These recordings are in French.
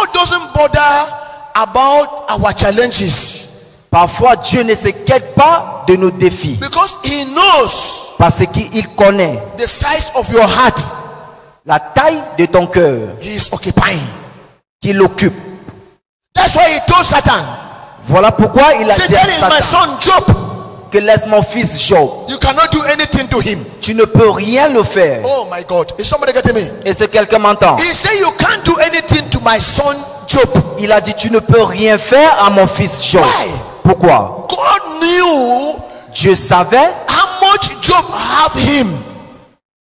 God doesn't bother about our challenges. Parfois, Dieu ne s'inquiète pas de nos défis. Because He knows Parce qu'il connaît the size of your heart. la taille de ton cœur He is occupying. qu'il occupe. That's why He told Satan, Voilà pourquoi il a say, dit à that is my Satan son Job. que laisse mon fils Job. You cannot do anything to him. Tu ne peux rien le faire. Oh my God. Is somebody getting me? Est-ce que quelqu'un m'entend? He said, you can't do anything to my son Job. Il a dit tu ne peux rien faire à mon fils Job. Why? Pourquoi? God knew Dieu savait how much Job have him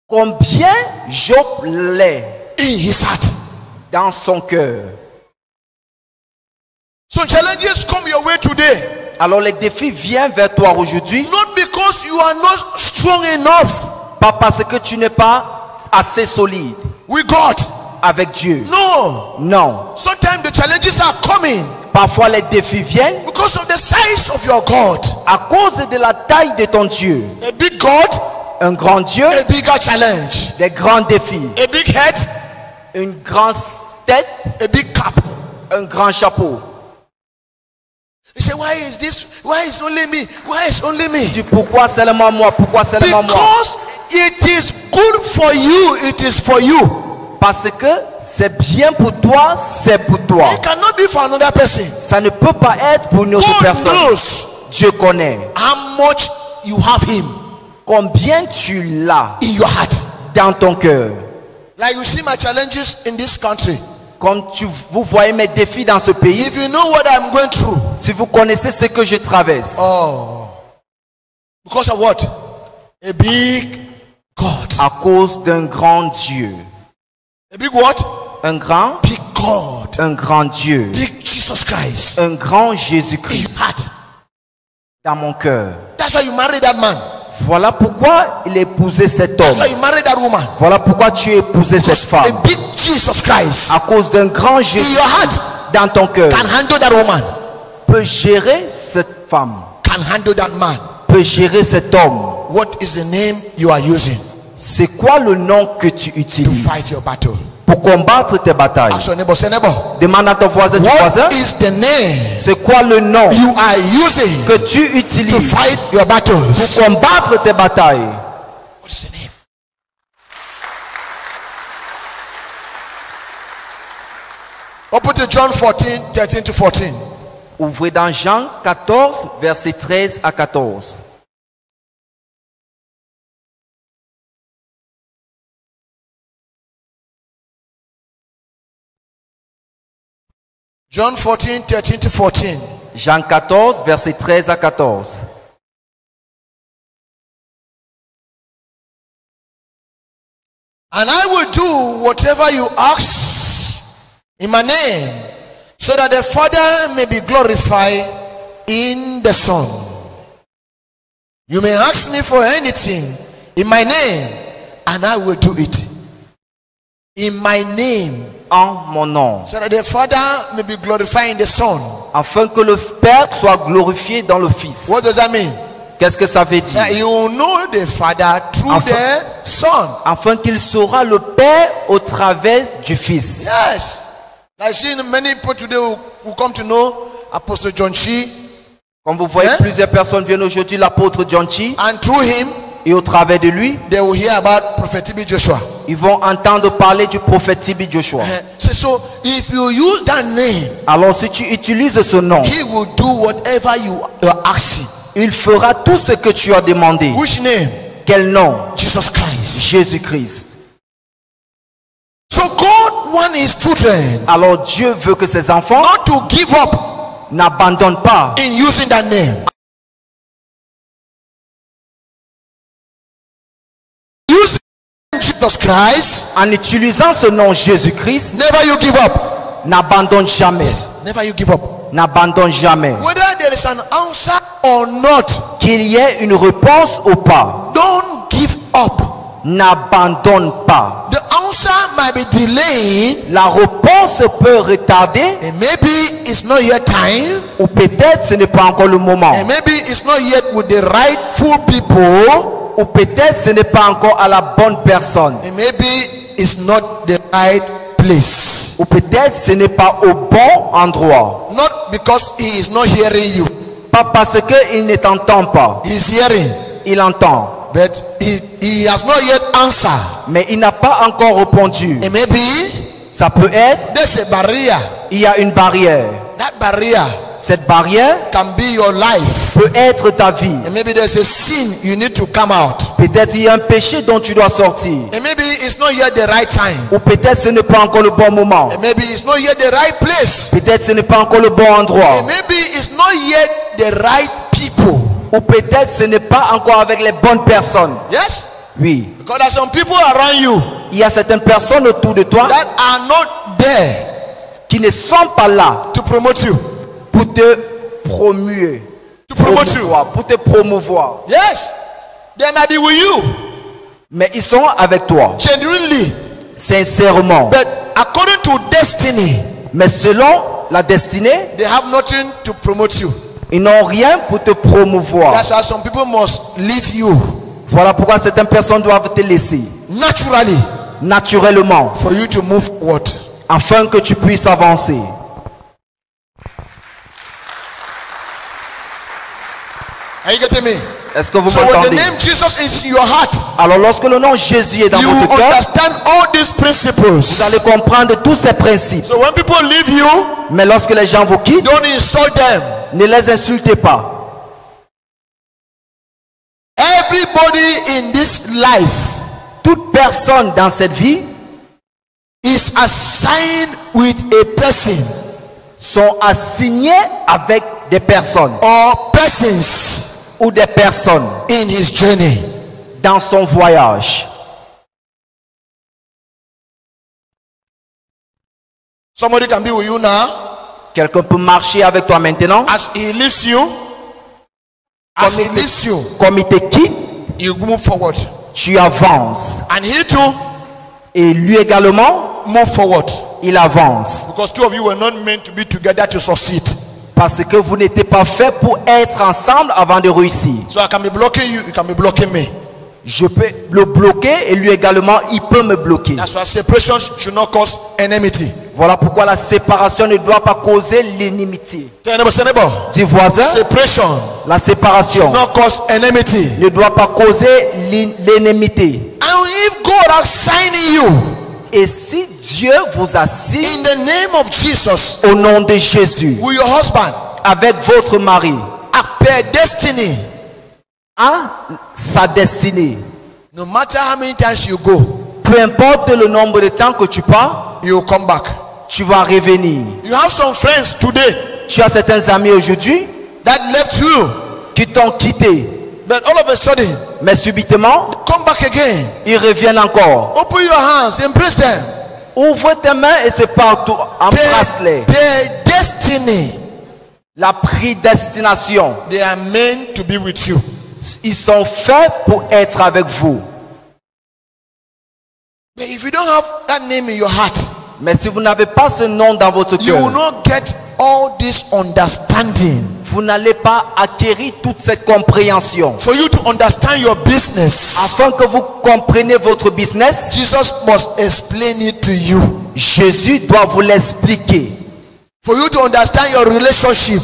combien Job l'est in his heart. dans son cœur. So challenges come your way today. Alors les défis viennent vers toi aujourd'hui, Not because you are not strong enough pas parce que tu n'es pas assez solide with God. avec Dieu. No. Non. Sometimes the challenges are coming Parfois les défis viennent because of the size of your God. à cause de la taille de ton Dieu. A big God, Un grand Dieu, a bigger challenge. des grands défis. A big head, Une grande tête, a big cap. un grand chapeau. You say, why is this? Why is only me? Why is only me? Tu dis pourquoi seulement moi? Pourquoi seulement moi? Because it is good for you. It is for you. Parce que c'est bien pour toi, c'est pour toi. It cannot be for another person. Ça ne peut pas être pour une autre God personne. knows Dieu connaît how much you have Him combien tu l'as in your heart. dans ton cœur. Like you see my challenges in this country. Comme vous voyez mes défis dans ce pays, If you know what I'm going through. si vous connaissez ce que je traverse, Oh. Because of what? A big God. à cause d'un grand Dieu. A big what? Un grand Dieu. Big Jesus Christ. Un grand In Jésus-Christ your heart. dans mon cœur. That's why you married that man. Voilà pourquoi il a épousé cet That's homme. why you married that woman. Voilà pourquoi tu as épousé cette femme. A big Jesus Christ À cause d'un grand in Jésus your heart dans ton cœur. can handle that woman. Peut gérer cette femme. Can handle that man. Peut gérer cet homme. What is the name you are using C'est quoi le nom que tu to utilises fight your battle? pour combattre tes batailles? Ask your neighbor, say neighbor. Demande à ton voisin, What is the name c'est quoi le nom you are using que tu to utilises fight your battles? pour combattre tes batailles? What is the name? Open to John 14, 13 to 14. Ouvrez dans Jean 14, versets 13 à 14. John 14, 13 to 14. Jean 14, versets 13 à 14. And I will do whatever you ask in my name, so that the Father may be glorified in the Son. You may ask me for anything in my name, and I will do it. In my name, En mon nom, so that the Father may be glorified in the Son. afin que le Père soit glorifié dans le Fils. What does that mean? Qu'est-ce que ça veut dire? That you will know the Father through Enfin- the Son. Afin qu'il saura le Père au travers du Fils. Yes. I see many people today who come to know Apostle John Chi, Comme vous voyez, Hein? plusieurs personnes viennent aujourd'hui, l'apôtre John Chi, and through him, et au travers de lui, they will hear about Prophet TB Joshua. ils vont entendre parler du prophète Tibi Joshua. So if you use that name, Alors si tu utilises ce nom, he will do whatever you are asking. il fera tout ce que tu as demandé. Which name? Quel nom? Jesus Christ. Jésus-Christ. So God wants his children Alors Dieu veut que ses enfants not to give up n'abandonnent pas in using that name. Use Jesus Christ. en utilisant ce nom Jésus-Christ. Never you give up. N'abandonne jamais. Never you give up. N'abandonne jamais. Whether there is an answer or not, Qu'il y ait une réponse ou pas, don't give up. n'abandonne pas. The answer might be delayed, La réponse peut retarder, and maybe it's not yet time, ou peut-être ce n'est pas encore le moment, and maybe it's not yet with the rightful people, ou peut-être ce n'est pas encore à la bonne personne, and maybe it's not the right place. place. Ou peut-être ce n'est pas au bon endroit. Not because he is not hearing you. Pas parce qu'il ne t'entend pas. He is hearing, Il entend. but he has not yet answered. Mais il n'a pas encore répondu. And maybe Ça peut être, there's a barrier. il y a une barrière. That barrier Cette barrière can be your life. peut être ta vie. And maybe there's a sin you need to come out. Peut-être il y a un péché dont tu dois sortir. And maybe it's not yet the right time. Ou peut-être ce n'est pas encore le bon moment. And maybe it's not yet the right place. Peut-être ce n'est pas encore le bon endroit. And maybe it's not yet the right people. Ou peut-être ce n'est pas encore avec les bonnes personnes. Yes? Oui. Because there's some people around you Il y a certaines personnes autour de toi that are not there qui ne sont pas là to promote you. pour te promuer. To promote you. Pour te promouvoir. Yes. They might be with you Mais ils sont avec toi. genuinely. Sincèrement. But according to destiny, Mais selon la destinée, they have nothing to promote you. ils n'ont rien pour te promouvoir. That's why some people must leave you Voilà pourquoi certaines personnes doivent te laisser. naturally Naturellement. for you to move forward. Afin que tu puisses avancer. Are you getting me? Est-ce que vous So when the m'entendez? name Jesus is in your heart, Alors lorsque le nom Jésus est dans you votre cœur, understand all these principles. vous allez comprendre tous ces principes. So when people leave you, Mais lorsque les gens vous quittent, don't insult them. ne les insultez pas. Everybody in this life Toute personne dans cette vie is assigned with a person sont assignés avec des personnes or persons ou des personnes in his journey. dans son voyage. Somebody can be with you now. Quelqu'un peut marcher avec toi maintenant. As he leaves you, as he leaves you, Comme il te quitte, you move forward. tu avances. And he too Et lui également, move forward. il avance. Because two of you were not meant to be together to succeed. Parce que vous n'étiez pas fait pour être ensemble avant de réussir. So I can be blocking you, you can be blocking me. Je peux le bloquer et lui également, il peut me bloquer. That's why separation should not cause enmity. Voilà pourquoi la séparation ne doit pas causer l'inimitié. Tell neighbor, say neighbor, Dis voisin, separation la séparation not cause enmity. ne doit pas causer l'inimité. And if God has signed you Et si Dieu vous assigne in the name of Jesus au nom de Jésus with your husband avec votre mari at their destiny, à sa destinée, no matter how many times you go, peu importe le nombre de temps que tu pars, you will come back. tu vas revenir. You have some friends today Tu as certains amis aujourd'hui that left you, qui t'ont quitté, but all of a sudden, mais subitement, come back again. ils reviennent encore. Open your hands, embrace them. Ouvre tes mains et c'est partout. Embrasse-les. Their destiny, La prédestination. they are meant to be with you. Ils sont faits pour être avec vous. But if you don't have that name in your heart, Mais si vous n'avez pas ce nom dans votre you will cœur, not get all this understanding. vous n'allez pas acquérir toute cette compréhension. For you to understand your business, Afin que vous compreniez votre business, Jesus must explain it to you. Jésus doit vous l'expliquer. For you to understand your relationship,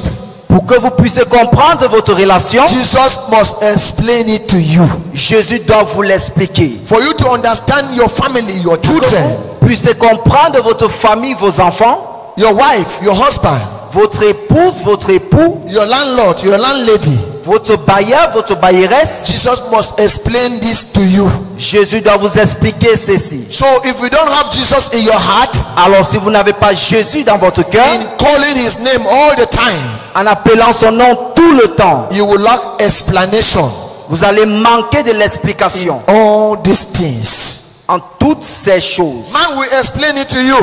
Pour que vous puissiez comprendre votre relation, Jesus must explain it to you. Jésus doit vous l'expliquer. For you to understand your family, your Pour que children, vous puissiez comprendre votre famille, vos enfants, your wife, your husband, votre épouse, votre époux, your landlord, your landlady, votre bailleur, votre bailleresse, Jesus must explain this to you. Jésus doit vous expliquer ceci. So if you don't have Jesus in your heart, Alors si vous n'avez pas Jésus dans votre cœur, in calling his name all the time, en appelant son nom tout le temps, you will lack explanation. vous allez manquer de l'explication All these things. en toutes ces choses. Man will explain it to you,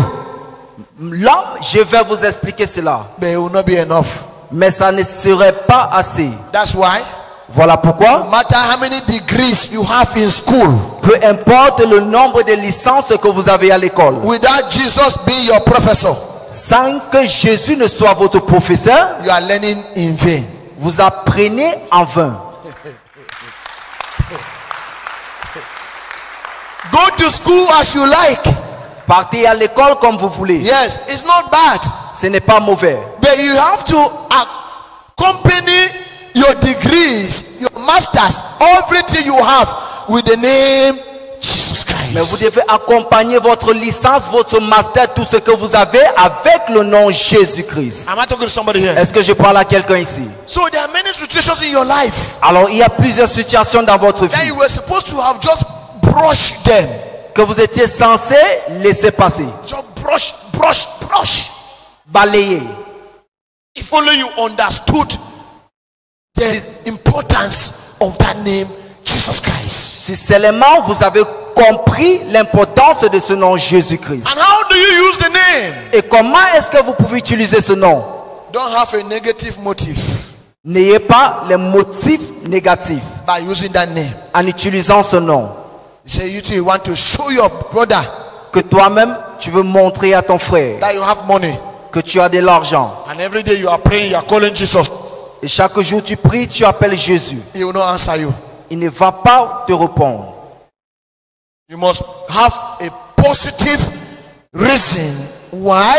Là, je vais vous expliquer cela, but it will not be enough. mais ça ne serait pas assez. That's why, Voilà no pourquoi, matter how many degrees you have in school, peu importe le nombre de licences que vous avez à l'école, without Jesus being your professor, sans que Jésus ne soit votre professeur, you are learning in vain. vous apprenez en vain. Go to school as you like. Partez à l'école comme vous voulez. Yes, it's not bad. Ce n'est pas mauvais. But you have to accompany your degrees, your masters, everything you have with the name Jesus Mais vous Christ. devez accompagner votre licence, votre master, tout ce que vous avez avec le nom Jésus-Christ. Am I talking to somebody here? Est-ce que je parle à quelqu'un ici? So there are many situations in your life Alors, il y a plusieurs situations dans votre that vie you were supposed to have just brushed them. que vous étiez censé laisser passer, Just brush. balayer. If only you understood the importance of that name, Jesus Christ. Si seulement vous avez compris l'importance de ce nom Jésus-Christ. And how do you use the name? Et comment est-ce que vous pouvez utiliser ce nom? Don't have a negative motive N'ayez pas les motifs négatifs by using that name. en utilisant ce nom. You say you too you want to show your brother Que toi-même, tu veux montrer à ton frère that you have money. que tu as de l'argent. And every day you are praying, you are calling Jesus. Et chaque jour tu pries, tu appelles Jésus. He will not answer you. Il ne va pas te répondre. You must have a positive reason why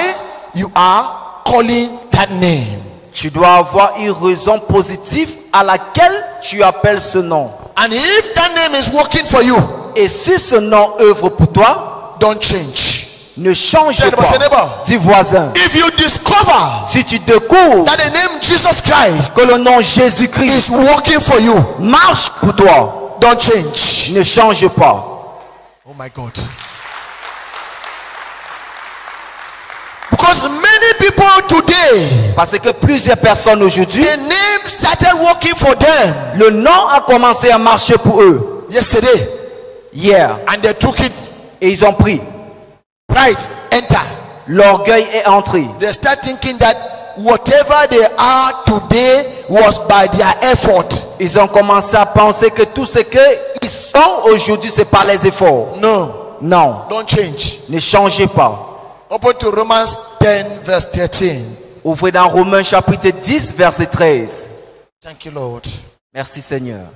you are calling that name. Tu dois avoir une raison positive à laquelle tu appelles ce nom. And if that name is working for you, Et si ce nom œuvre pour toi, don't change. ne change Tell pas. the neighbor. Dis voisin, If you discover si tu découvres that the name Jesus Christ que le nom Jésus-Christ is working for you, marche pour toi, don't change. ne change pas. Oh my God. Because many people today, Parce que plusieurs personnes aujourd'hui, the name started working for them le nom a commencé à marcher pour eux yesterday, hier. and they took it. Et ils ont pris. Pride enter. L'orgueil est entré. They start thinking that whatever they are today was by their effort. Ils ont commencé à penser que tout ce qu'ils sont aujourd'hui, c'est par les efforts. No, Non, don't change. ne changez pas. Open to Romans 10 verse 13. Ouvrez dans Romains chapitre 10, verset 13. Thank you, Lord. Merci Seigneur.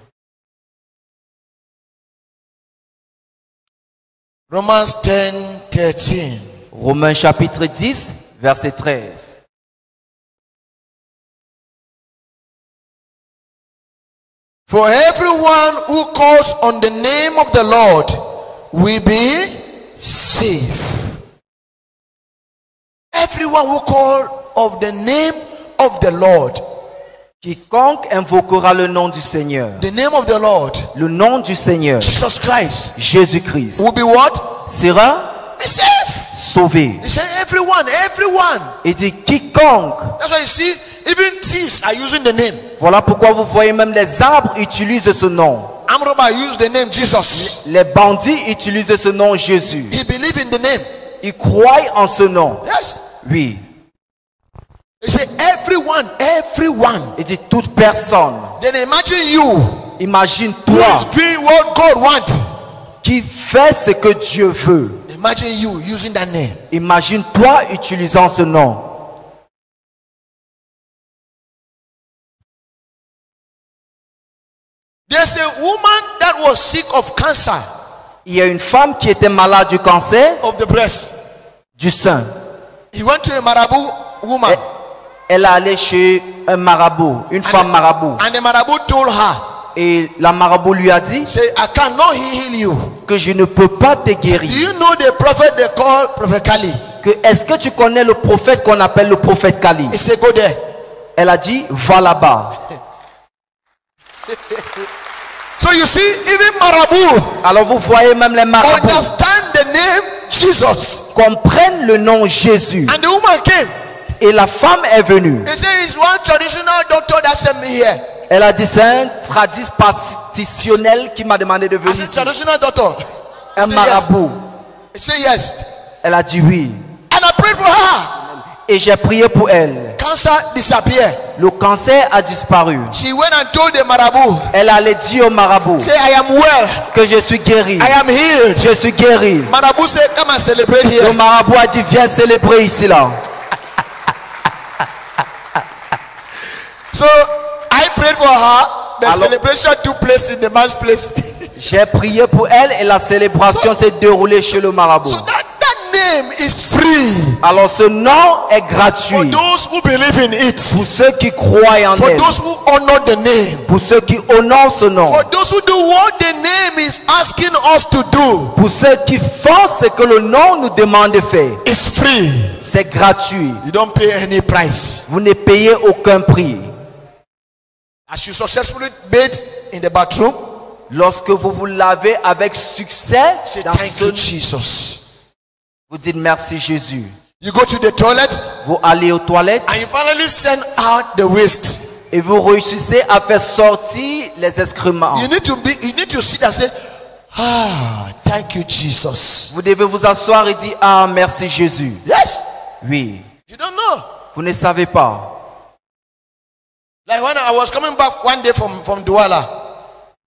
Romans 10, 13. Romains chapitre 10, verset 13. For everyone who calls on the name of the Lord will be saved. Everyone who calls on the name of the Lord, Quiconque invoquera le nom du Seigneur, the name of the Lord, le nom du Seigneur, Jesus Christ, Jésus-Christ, will be what? sera Be saved. sauvé. He said everyone. Il dit quiconque. That's why you see, even thieves are using the name. Voilà pourquoi vous voyez même les arbres utilisent ce nom. Amroba used the name Jesus. Les bandits utilisent ce nom Jésus. He believed in the name. Ils croient en ce nom. Yes. Oui. He said everyone. Il dit toute personne. Then imagine you who Imagine-toi is doing what God wants. qui fait ce que Dieu veut. Imagine you using that name. Imagine-toi utilisant ce nom. There's a woman that was sick of cancer Il y a une femme qui était malade du cancer of the breast. du sein. He went to a Marabout woman. Elle est allée chez un marabout, une femme marabout. And the Marabout told her, Et la marabout lui a dit say, I cannot heal you. que je ne peux pas te Do guérir. you know the prophet they call Prophet Kali? Est-ce que tu connais le prophète qu'on appelle le prophète Kali? He said, go there. Elle a dit, va là-bas. So you see, even Marabout Alors vous voyez même les marabouts understand the name Jesus. comprennent le nom Jésus. And the woman came. Et la femme est venue. He said, it's one traditional doctor that sent me here. Elle a dit, c'est un traditionnel qui m'a demandé de I venir said, ici. traditional doctor. He Un said, yes. marabout. He said, yes. Elle a dit oui. And I prayed for her. Et j'ai prié pour elle. Cancer disappeared. Le cancer a disparu. She went and told the Marabout, Elle allait dire au marabout say, I am well. que je suis guéri. I am healed. Je suis guéri. Marabout said, come and celebrate Le here. marabout a dit, viens célébrer ici là. So I prayed for her. The Alors- celebration took place in the man's place. J'ai prié pour elle et la célébration s'est déroulée chez le marabout. So that Alors ce nom est For gratuit those who believe in it. pour ceux qui croient en For elle, those who honor the name. pour ceux qui honorent ce nom, For those who do what the name is asking us to do. pour ceux qui font ce que le nom nous demande de faire. It's free. C'est gratuit. You don't pay any price. Vous ne payez aucun prix. As you successfully bathe in the bathroom, Lorsque vous vous lavez avec succès, say dans thank ce- you, Jesus. vous dites merci Jésus. You go to the toilet Vous allez aux toilettes and you finally send out the waste. et vous réussissez à faire sortir les excréments. You need to sit and say, ah, thank you, Jesus. Vous devez vous asseoir et dire ah merci Jésus. Yes. Oui, You don't know. vous ne savez pas. Like when I was coming back one day from Douala,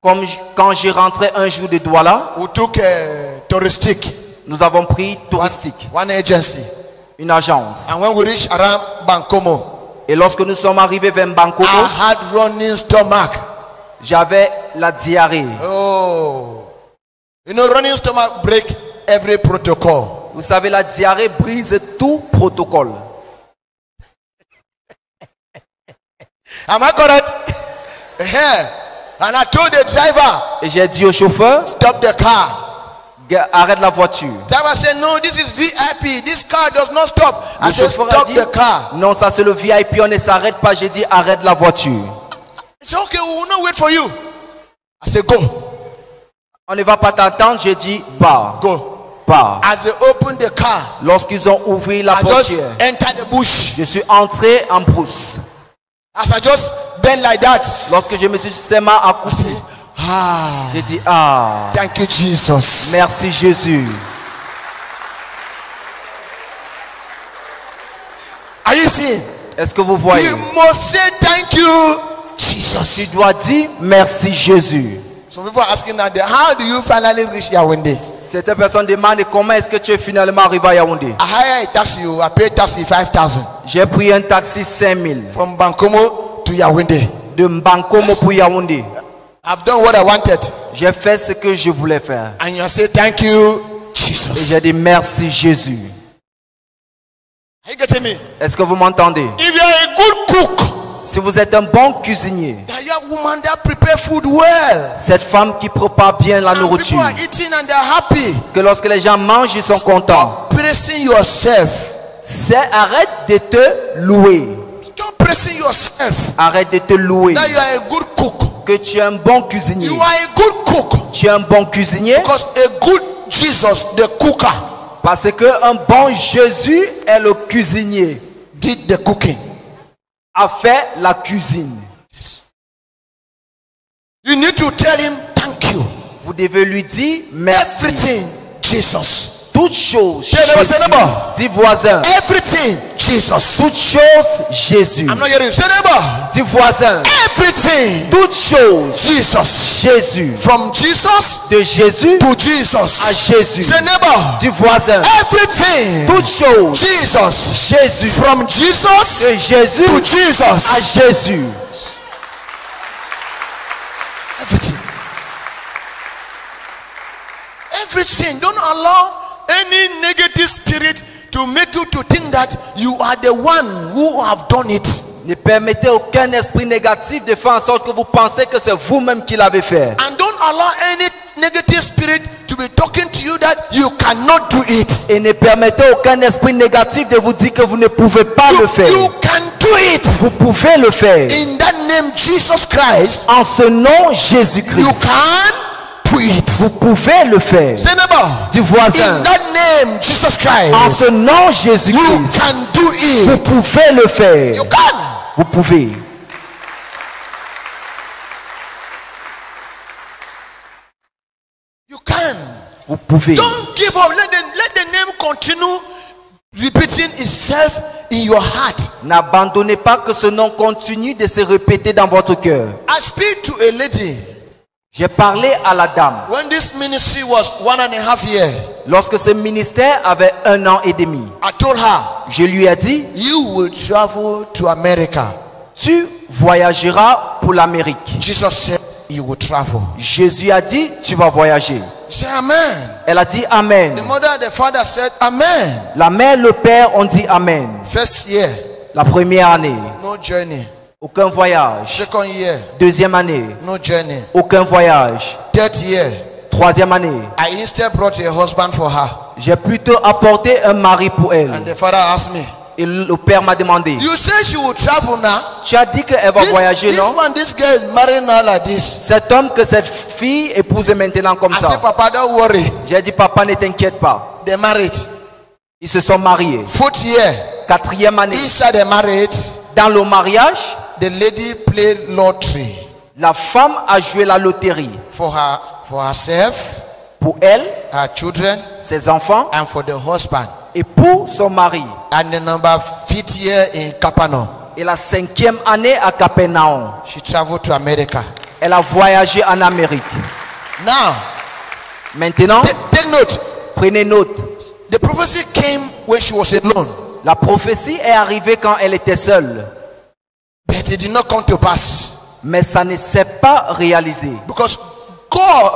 Comme quand j'ai rentré un jour de Douala, we took a touristic, nous avons pris touristique, one agency. une agence. And when we reached around Bankomo, Et lorsque nous sommes arrivés vers Bankomo, I had running stomach. j'avais la diarrhée. Oh. You know, running stomach break every protocol. Vous savez, la diarrhée brise tout protocole. Am I correct? Yeah. And I told the driver, Et j'ai dit au chauffeur, stop the car. arrête la voiture. Driver said, no, this is VIP. This car does not stop. I Le said, chauffeur a stop dit, the car. non, ça c'est le VIP, on ne s'arrête pas. J'ai dit, arrête la voiture. He said, okay, we will not wait for you. I said, go. On ne va pas t'attendre. J'ai dit, pars, Go. pars. As they opened the car, Lorsqu'ils ont ouvert la I just portière, entered the bush. je suis entré en brousse. As I just bent like that, Lorsque je me suis seulement I accouché, said, ah, j'ai dit, ah, thank you, Jesus. merci Jésus. Are you seeing? Est-ce que vous voyez? You must say thank you, Jesus. Tu dois dire merci Jésus. Some people are asking now, how do you finally reach Yaoundé? Cette personne demande comment est-ce que tu es finalement arrivé à Yaoundé. I hired a taxi. I paid taxi 5,000 J'ai pris un taxi 5000 from Bankomo to Yaoundé. de Bankomo pour Yaoundé. I've done what I wanted. J'ai fait ce que je voulais faire. And you say thank you, Et Jesus. j'ai dit merci Jésus. Are you getting me? Est-ce que vous m'entendez? If you are a good cook, Si vous êtes un bon cuisinier, that you have woman that prepare food well, cette femme qui prépare bien la and people nourriture, are eating and they're happy, que lorsque les gens mangent, ils sont contents. stop praising yourself. Arrête de te louer. Stop praising yourself. Arrête de te louer. That you are a good cook. Que tu es un bon cuisinier. You are a good cook. Tu es un bon cuisinier. Because a good Jesus, the cooker, Parce que un bon Jésus est le cuisinier. did the cooking. A fait la cuisine. You need to tell him thank you. Vous devez lui dire merci. Everything, Jesus. Toute chose, Tell them, say Jésus. neighbor. Dis voisin. Everything, Jesus. Toute chose, Jésus. I'm not hearing you. Say neighbor. Dis voisin. Everything, Toute chose, Jesus. Jésus. From Jesus De Jésus to Jesus. à Jésus. Say neighbor. Dis voisin. Everything, Toute chose, Jesus. Jésus. From Jesus De Jésus to à Jesus. Jésus. Everything. Everything. Don't allow any negative spirit to make you to think that you are the one who have done it. Ne permettez aucun esprit négatif de faire en sorte que vous pensez que c'est vous-même qui l'avez fait. And don't allow any negative spirit to be talking to you that you cannot do it. Et ne permettez aucun esprit négatif de vous dire que vous ne pouvez pas le faire. You can do it. Vous pouvez le faire. In that name, Jesus Christ, En ce nom, you Jésus-Christ. can do it. Vous pouvez le faire. Say neighbor. Du voisin. In that name, Jesus En Christ, ce nom, you Jésus-Christ. can do Vous it. pouvez le faire. You can. Vous pouvez. You can. Vous pouvez. Don't give up. Let the name continue repeating itself in your heart. N'abandonnez pas que ce nom continue de se répéter dans votre cœur. I speak to a lady. J'ai parlé à la dame. When this ministry was 1.5 years, Lorsque ce ministère avait 1 an et demi, I told her, je lui ai dit, you will travel to America. tu voyageras pour l'Amérique. Jesus said, you will travel. Jésus a dit, tu vas voyager. Say amen. Elle a dit The Amen. mother and the father said amen. La mère, le père ont dit Amen. First year, La première année, no journey. aucun voyage. Second year, Deuxième année, no journey. aucun voyage. Third year, Troisième année, I instead brought a husband for her. j'ai plutôt apporté un mari pour elle. And the father asked me, Et le père m'a demandé, you say she will travel now? tu as dit qu'elle va voyager, non? This girl is marrying now like this. Cet homme que cette fille épouse maintenant comme I said, ça. Papa, don't worry. J'ai dit, papa, ne t'inquiète pas. They married. Ils se sont mariés. Fourth year, Quatrième année, inside the marriage, dans le mariage, the lady played lottery la femme a joué la loterie for herself, pour elle, her children, ses enfants and for the husband. et pour son mari. And the number fifth year in Capernaum, Et la cinquième année à Capernaum, she traveled to America. elle a voyagé en Amérique. Now, Maintenant, take note. prenez note. The prophecy came when she was alone, La prophétie est arrivée quand elle était seule. but it did not come to pass Mais ça ne s'est pas réalisé. because God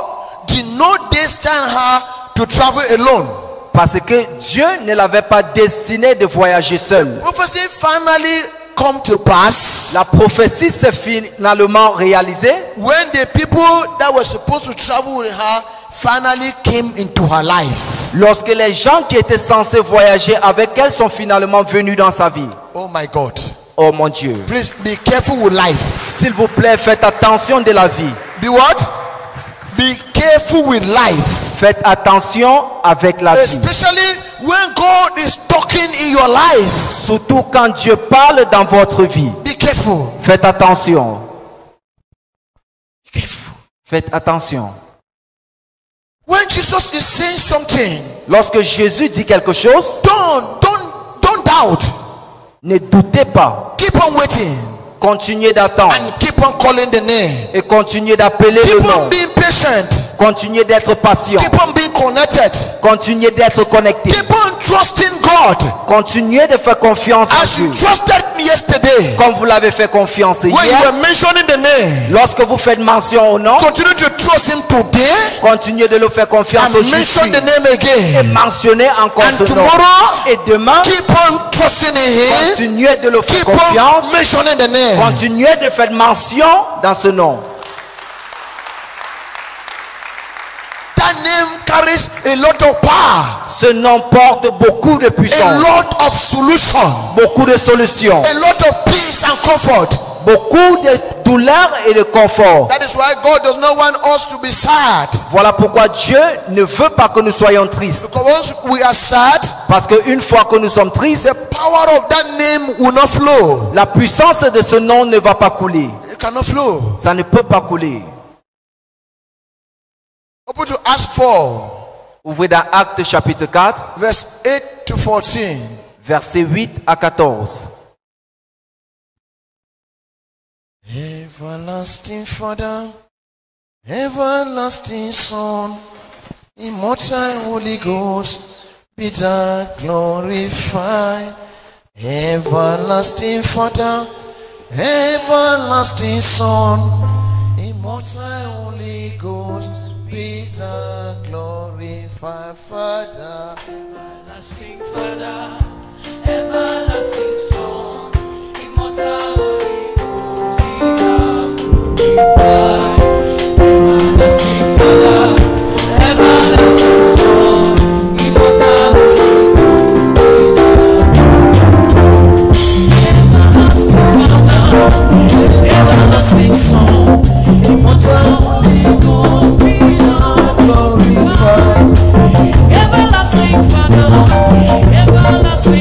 did not destine her to travel alone. Parce que Dieu ne l'avait pas destiné de voyager seul. Prophecy finally come to pass La prophétie s'est finalement réalisée when the people that were supposed to travel with her finally came into her life. lorsque les gens qui étaient censés voyager avec elle sont finalement venus dans sa vie. Oh my God. Oh mon Dieu. Please be careful with life. S'il vous plaît, faites attention de la vie. Be what? Be careful with life. Faites attention avec la vie. Especially when God is talking in your life. Surtout quand Dieu parle dans votre vie. Be careful. Faites attention. Be careful. Faites attention. When Jesus is saying something, Lorsque Jésus dit quelque chose, don't doubt. ne doutez pas. Keep on waiting Continuez d'attendre and keep on calling the name. et continuez d'appeler le Keep on nom. being patient. Continuez d'être patient. Keep on being connected. Continuez d'être connecté. Keep on trusting God Continuez de faire confiance en as you Dieu. trusted me yesterday. Comme vous l'avez fait confiance When you hier. were mentioning the name, Lorsque vous faites mention au nom, continue to trust him today continuez de le faire confiance and aujourd'hui. mention the name Et again. mentionnez encore And ce nom. tomorrow, Et demain, keep on trusting in him. continuez de le faire Keep on confiance. mentioning the name. Continuez de faire mention dans ce nom. That name carries a lot of power, Ce nom porte beaucoup de a puissance, lot of solution, beaucoup de solutions, a lot of peace and comfort. beaucoup de douleur et de confort. That is why God does not want us to be sad. Voilà pourquoi Dieu ne veut pas que nous soyons tristes. Because once we are sad, Parce qu'une fois que nous sommes tristes, the power of that name will not flow. la puissance de ce nom ne va pas couler. It cannot flow. Ça ne peut pas couler. Open to Acts 4, Ouvrez dans Actes chapitre 4, verse 8 to 14. versets 8 à 14. Everlasting Father, everlasting Son, immortal Holy Ghost, be thou glorified. Everlasting Father, everlasting Son, immortal Holy Ghost, be thou glorified, Father. Everlasting Father, everlasting Son, immortal Holy Ghost, be thou glorified. Everlasting Father, everlasting Son, immortal Holy Ghost, be thou glorified. Everlasting Father, everlasting Son, immortal Holy Ghost, be thou glorified. Everlasting Father, everlasting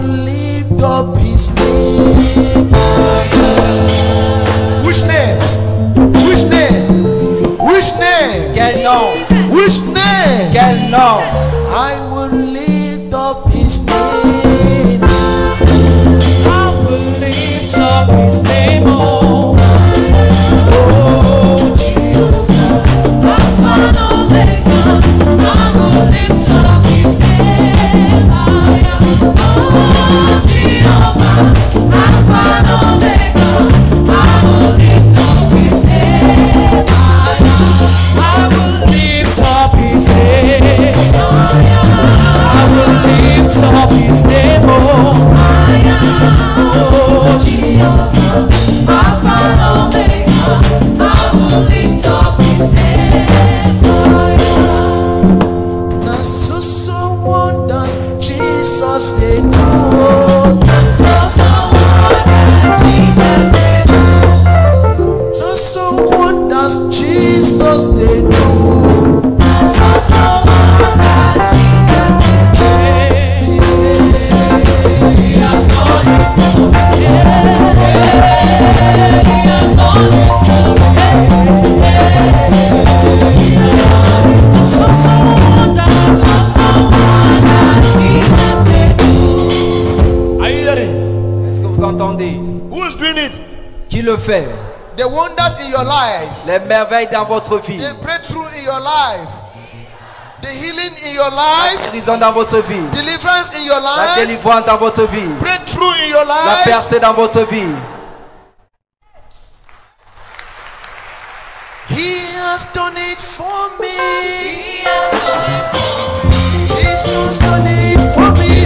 will lift up his name. Which name? Which name? Which name? Quel nom? Which name? Quel nom? I will lift up his name. I will lift up his name, oh, Jehovah, Alpha and Omega. I will lift up his name, oh, Jehovah, Alpha and Omega. I will lift up his name, I will lift up his name, I will lift up his name, oh, Jehovah, Alpha and Omega. I will lift up his name. Now so wonders Jesus they do. So wonders Jesus they do. Are you hearing? Est-ce que vous entendez? Who is doing it? Qui le fait? The wonders in your life, Les merveilles dans votre vie. the breakthrough in your life, the healing in your life, Guérison dans votre vie. deliverance in your La life, délivrance dans votre vie. breakthrough in your La life. percée dans votre vie. He has done it for me. Jesus done it for me.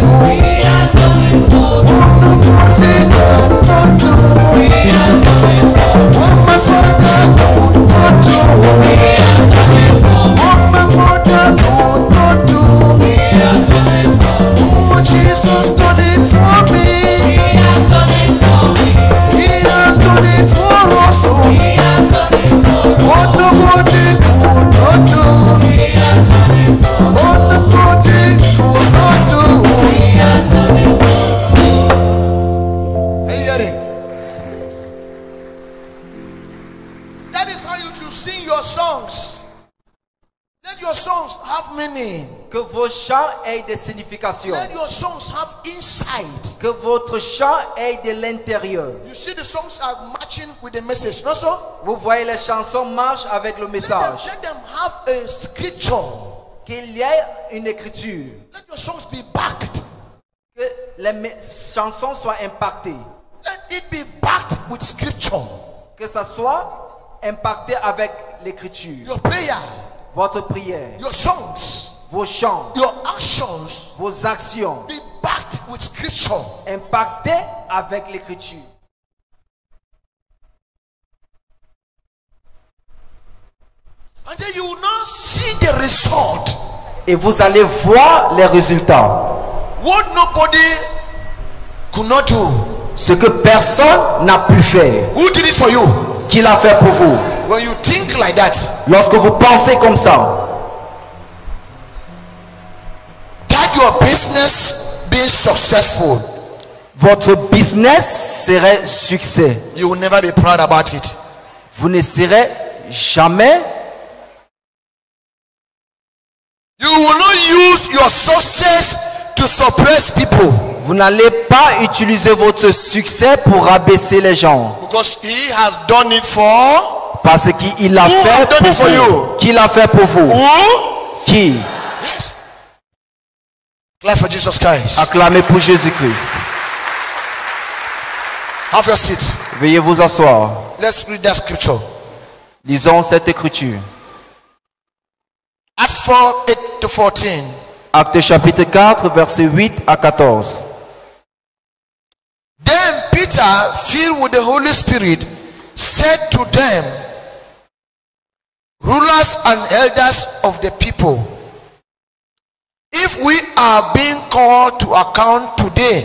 What nobody cannot do. What my father could not do. What my mother could not do. Oh, Jesus done it for me. He has done it for us. What nobody could not do. What nobody could not do. Are you hearing? That is how you should sing your songs. Let your songs have meaning. Que vos chants aient des significations. Let your songs have insight. Que votre chant ait de l'intérieur. You see the songs are matching with the message. No, so? Vous voyez, les chansons marchent avec le Let message. them have a scripture. Qu'il y ait une écriture. Let your songs be backed. Que les chansons soient impactées. Let it be backed with scripture. Que ça soit impacté avec l'écriture. Your prayer, Votre prière, your songs, vos chants, your actions vos actions, be backed with scripture. impactées avec l'écriture. And then you will not see the result. Et vous allez voir les résultats. What nobody could not do. Ce que personne n'a pu faire. Who did it for you? Qui l'a fait pour vous? When you think like that, Lorsque vous pensez comme ça, that your business being successful, votre business serait succès. you will never be proud about it. Vous ne serez jamais, You will not use your success to suppress people, vous n'allez pas utiliser votre succès pour rabaisser les gens. because he has done it for Parce qu'il l'a Who have fait done pour it for vous. you? Qui l'a fait pour vous? who? Qui? Yes. Clap for Jesus Christ. Acclamez pour Jésus-Christ. Have your seat. Veuillez vous asseoir. Let's read that scripture. Lisons cette écriture. Acts 4, 8 to 14. Acte chapitre 4, versets 8 à 14. Then Peter, filled with the Holy Spirit, said to them, rulers and elders of the people, if we are being called to account today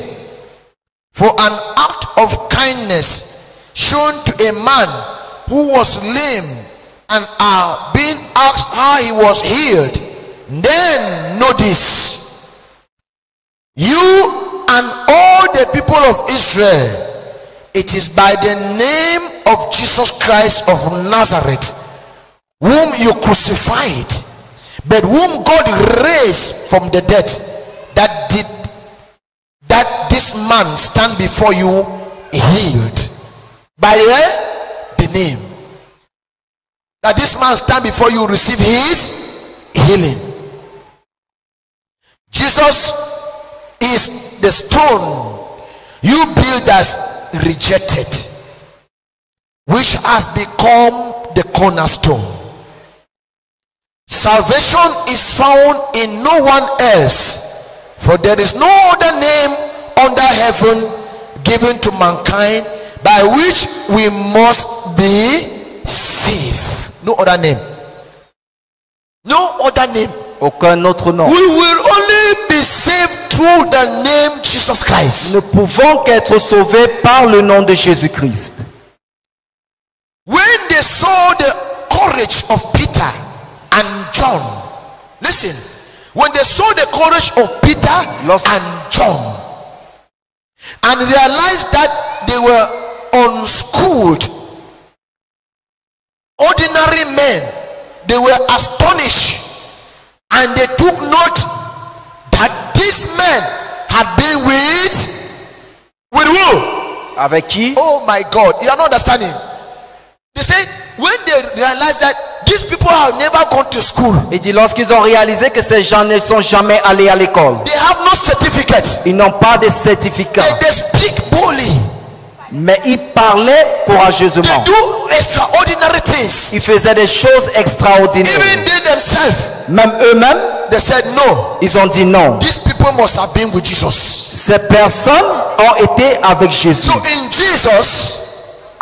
for an act of kindness shown to a man who was lame and are being asked how he was healed, then know this: you and all the people of Israel, it is by the name of Jesus Christ of Nazareth, whom you crucified, but whom God raised from the dead, that this man stand before you healed. By the name. That this man stand before you receive his healing. Jesus is the stone you builders rejected, which has become the cornerstone. Salvation is found in no one else, for there is no other name under heaven given to mankind by which we must be saved. No other name. No other name. Aucun autre nom. We will only be saved through the name Jesus Christ. Nous ne pouvons qu'être sauvés par le nom de Jésus-Christ. When they saw the courage of Peter and John, listen, when they saw the courage of Peter and John, and realized that they were unschooled, ordinary men, they were astonished, and they took note that these men had been with who? Avec qui? Oh my God, you are not understanding. They said when they realized that these people have never gone to school, Il dit lorsqu'ils ont réalisé que ces gens ne sont jamais allés à l'école. they have no certificate, Ils n'ont pas de certificat. they speak boldly, Mais ils parlaient they courageusement. do extraordinary things. Ils faisaient des choses extraordinaires. Even they themselves, Même eux-mêmes, they said no, ils ont dit non. these people must have been with Jesus. Ces personnes ont été avec Jésus. So in Jesus,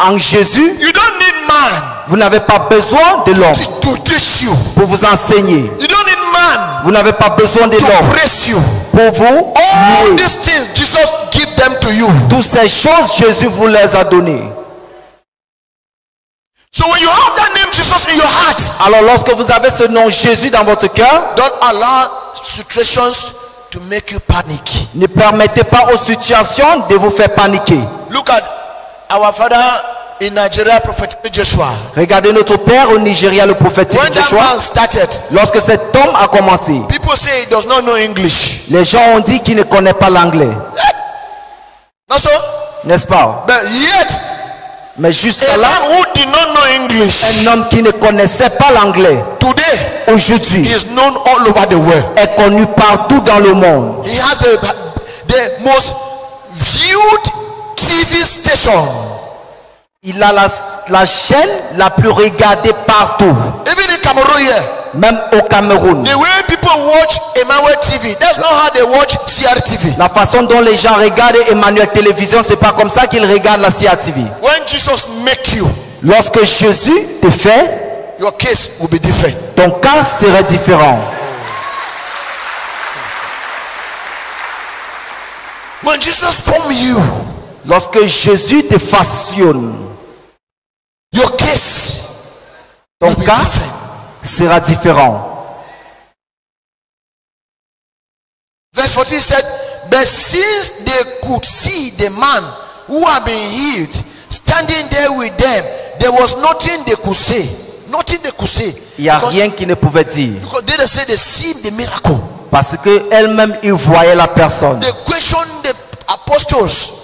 En Jésus, you don't need man vous n'avez pas besoin de l'homme to teach you. pour vous enseigner. You don't need man Vous n'avez pas besoin de to l'homme praise you. pour vous All louer. these things, Jesus give them to you. Toutes ces choses, Jésus vous les a données. So when you have that name Jesus in your heart, Alors lorsque vous avez ce nom Jésus dans votre cœur, don't allow situations to make you panic. ne permettez pas aux situations de vous faire paniquer. Look at our father in Nigeria, Prophet Joshua. Regardez notre père au Nigeria, le prophète When that Joshua. man started, Lorsque cet homme a commencé, people say he does not know English. les gens ont dit qu'il ne connaît pas l'anglais. Not so? N'est-ce pas? But yet, Mais jusqu'à a là, man who did not know English un homme qui ne connaissait pas l'anglais, today aujourd'hui, is known all over the world. est connu partout dans le monde. He has the most viewed TV station. Il a la chaîne la plus regardée partout, Even in Cameroon here, même au Cameroun. the way people watch Emmanuel TV, that's not how they watch CRTV. La façon dont les gens regardent Emmanuel Télévision, c'est pas comme ça qu'ils regardent la CRTV. When Jesus make you, Lorsque Jésus te fait, your case will be different. ton cas serait différent. When Jesus form you, Lorsque Jésus te façonne, your case ton will be cas different. sera différent. Verse 14 said, but since they could see the man who had been healed standing there with them, there was nothing they could say. Nothing they could say. Il n'y a Because- rien qu'ils ne pouvaient dire. because they say they see the miracle. Parce qu'elles-mêmes, ils voyaient la personne. They question the apostles.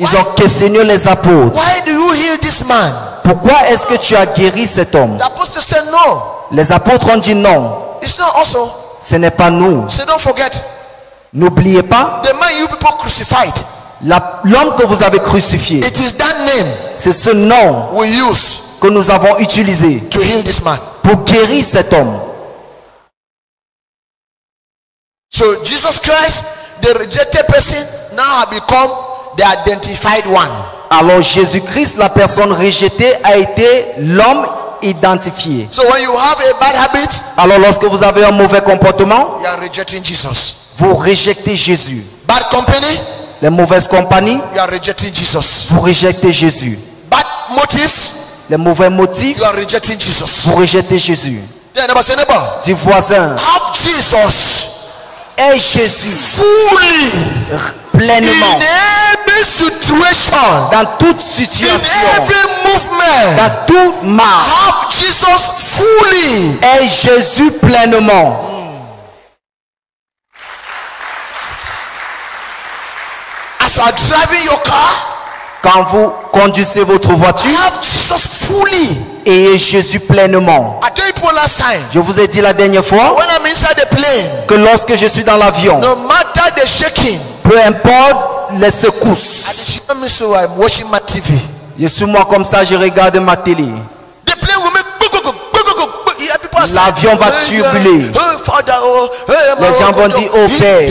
Ils ont questionné les apôtres. Why do you heal this man? Pourquoi est-ce que tu as guéri cet homme? The apostles said no. Les apôtres ont dit non. It's not also. Ce n'est pas nous. Say don't forget. N'oubliez pas, The man you people crucified. l'homme que vous avez crucifié, It is that name c'est ce nom we use que nous avons utilisé to heal this man. pour guérir cet homme. So Jesus Christ, the rejected person, now have become the identified one. Alors Jésus-Christ, la personne rejetée, a été l'homme identifié. So when you have a bad habit, Alors lorsque vous avez un mauvais comportement, you are rejecting Jesus. vous rejetez Jésus. Bad company, Les mauvaises compagnies, you are rejecting Jesus. vous rejetez Jésus. Bad motives, Les mauvais motifs, you are rejecting Jesus. vous rejetez Jésus. Tell your neighbor, say, neighbor, Dis voisin, have Jesus est Jésus fully pleinement in every situation, dans toute in situation, every movement. dans toute marche. Have Jesus fully. Est Jésus pleinement. As you are driving your car, Quand vous conduisez votre voiture, have Jesus fully. ayez Jésus pleinement. I told you last time, Je vous ai dit la dernière fois when I'm inside the plane, que lorsque je suis dans l'avion, no matter the shaking, peu importe les secousses, so I'm watching my TV. je suis moi comme ça, je regarde ma télé. The plane will make L'avion va turbuler. Les gens vont dire, oh Père.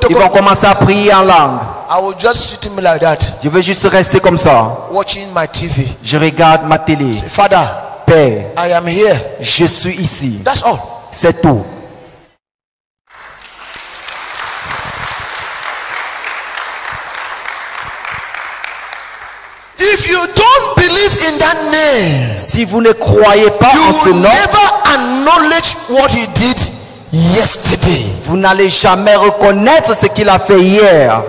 Ils vont commencer à prier en langue. I will just sit him like that, Je veux juste rester comme ça. watching my TV. Je regarde ma télé. Father, Père, I am here. je suis ici. That's all. C'est tout. If you don't believe in that name, Si vous ne croyez pas you en ce will nom, never acknowledge what he did yesterday. vous n'allez jamais reconnaître ce qu'il a fait hier.